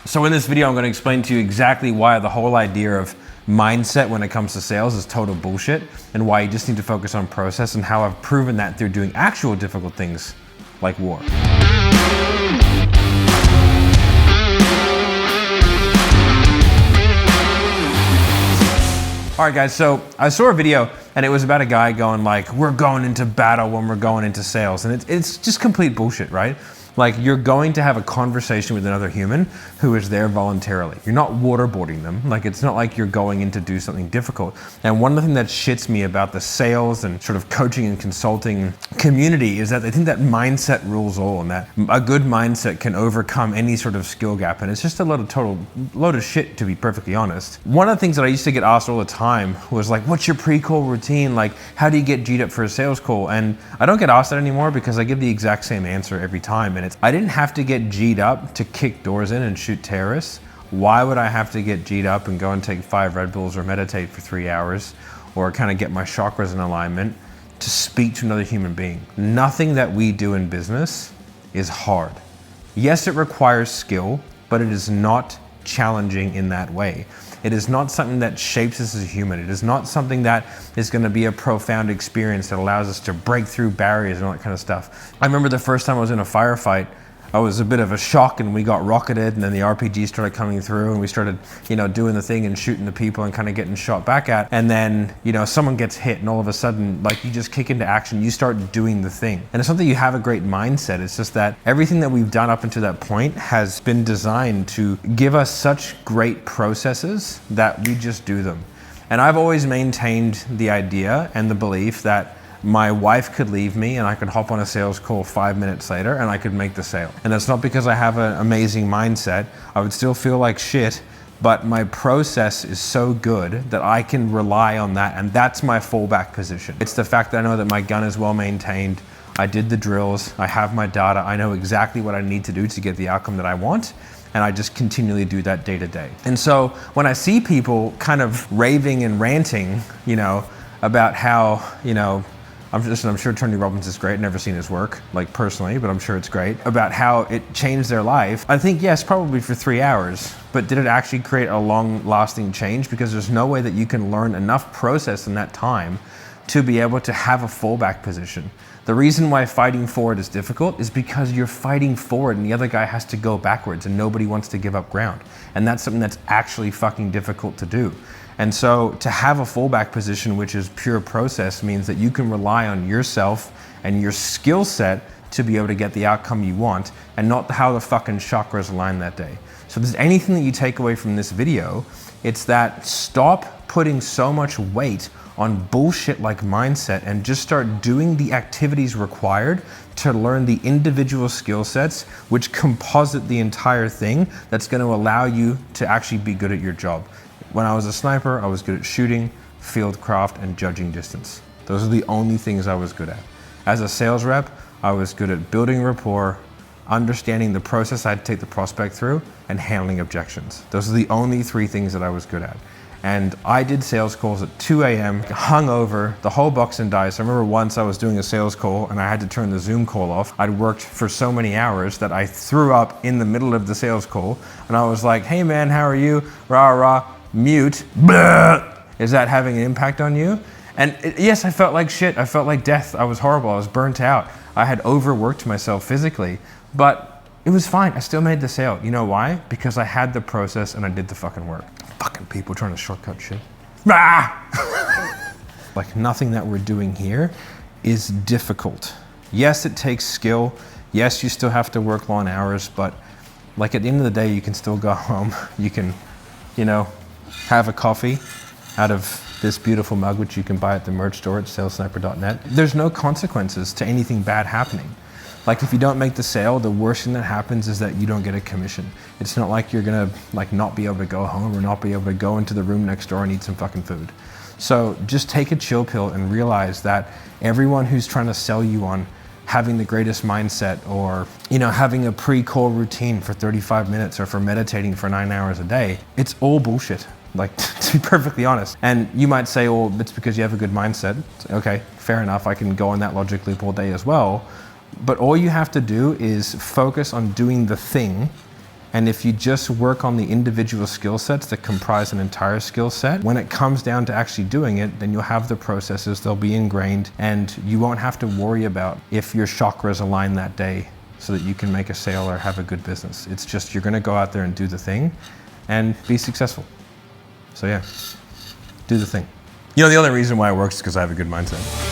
So in this video, I'm going to explain to you exactly why the whole idea of mindset when it comes to sales is total bullshit, and why you just need to focus on process, and how I've proven that through doing actual difficult things like war. All right, guys, so I saw a video and it was about a guy going like, we're going into battle when we're going into sales. And it's just complete bullshit, right? Like, you're going to have a conversation with another human who is there voluntarily. You're not waterboarding them. Like, it's not like you're going in to do something difficult. And one of the things that shits me about the sales and sort of coaching and consulting community is that they think that mindset rules all, and that a good mindset can overcome any sort of skill gap. And it's just a load of shit, to be perfectly honest. One of the things that I used to get asked all the time was like, what's your pre-call routine? Like, how do you get G'd up for a sales call? And I don't get asked that anymore because I give the exact same answer every time. And I didn't have to get G'd up to kick doors in and shoot terrorists. Why would I have to get G'd up and go and take 5 Red Bulls or meditate for 3 hours or kind of get my chakras in alignment to speak to another human being? Nothing that we do in business is hard. Yes, it requires skill, but it is not challenging in that way. It is not something that shapes us as a human. It is not something that is going to be a profound experience that allows us to break through barriers and all that kind of stuff. I remember the first time I was in a firefight, I was a bit of a shock, and we got rocketed, and then the RPG started coming through, and we started, doing the thing and shooting the people and kind of getting shot back at. And then, someone gets hit, and all of a sudden, like, you just kick into action, you start doing the thing. And it's not that you have a great mindset, it's just that everything that we've done up until that point has been designed to give us such great processes that we just do them. And I've always maintained the idea and the belief that my wife could leave me and I could hop on a sales call 5 minutes later and I could make the sale. And that's not because I have an amazing mindset. I would still feel like shit, but my process is so good that I can rely on that, and that's my fallback position. It's the fact that I know that my gun is well maintained, I did the drills, I have my data, I know exactly what I need to do to get the outcome that I want, and I just continually do that day to day. And so when I see people kind of raving and ranting, about how, I'm sure Tony Robbins is great. Never seen his work, like, personally, but I'm sure it's great. About how it changed their life. I think, yes, probably for 3 hours, but did it actually create a long-lasting change? Because there's no way that you can learn enough process in that time to be able to have a fallback position. The reason why fighting forward is difficult is because you're fighting forward and the other guy has to go backwards, and nobody wants to give up ground. And that's something that's actually fucking difficult to do. And so to have a fallback position, which is pure process, means that you can rely on yourself and your skill set to be able to get the outcome you want, and not how the fucking chakras align that day. So if there's anything that you take away from this video, it's that stop putting so much weight on bullshit like mindset and just start doing the activities required to learn the individual skill sets which composite the entire thing that's going to allow you to actually be good at your job. When I was a sniper, I was good at shooting, field craft, and judging distance. Those are the only things I was good at. As a sales rep, I was good at building rapport, understanding the process I had to take the prospect through, and handling objections. Those are the only 3 things that I was good at. And I did sales calls at 2 a.m., hungover, the whole box and dice. I remember once I was doing a sales call and I had to turn the Zoom call off. I'd worked for so many hours that I threw up in the middle of the sales call, and I was like, hey man, how are you? Rah, rah. Mute. Blah. Is that having an impact on you? And yes, I felt like shit. I felt like death. I was horrible. I was burnt out. I had overworked myself physically, but it was fine. I still made the sale. You know why? Because I had the process and I did the fucking work. Fucking people trying to shortcut shit. Like, nothing that we're doing here is difficult. Yes, it takes skill. Yes, you still have to work long hours, but like, at the end of the day, you can still go home. You can, have a coffee out of this beautiful mug, which you can buy at the merch store at salesniper.net. There's no consequences to anything bad happening. Like, if you don't make the sale, the worst thing that happens is that you don't get a commission. It's not like you're gonna not be able to go home or not be able to go into the room next door and eat some fucking food. So just take a chill pill and realize that everyone who's trying to sell you on having the greatest mindset, or having a pre-call routine for 35 minutes, or for meditating for 9 hours a day, it's all bullshit. Like, to be perfectly honest. And you might say, well, it's because you have a good mindset. Okay, fair enough. I can go on that logic loop all day as well. But all you have to do is focus on doing the thing And if you just work on the individual skill sets that comprise an entire skill set, when it comes down to actually doing it, then you'll have the processes, they'll be ingrained, and you won't have to worry about if your chakras align that day so that you can make a sale or have a good business. It's just, you're gonna go out there and do the thing and be successful. So yeah, do the thing. You know, the only reason why it works is because I have a good mindset.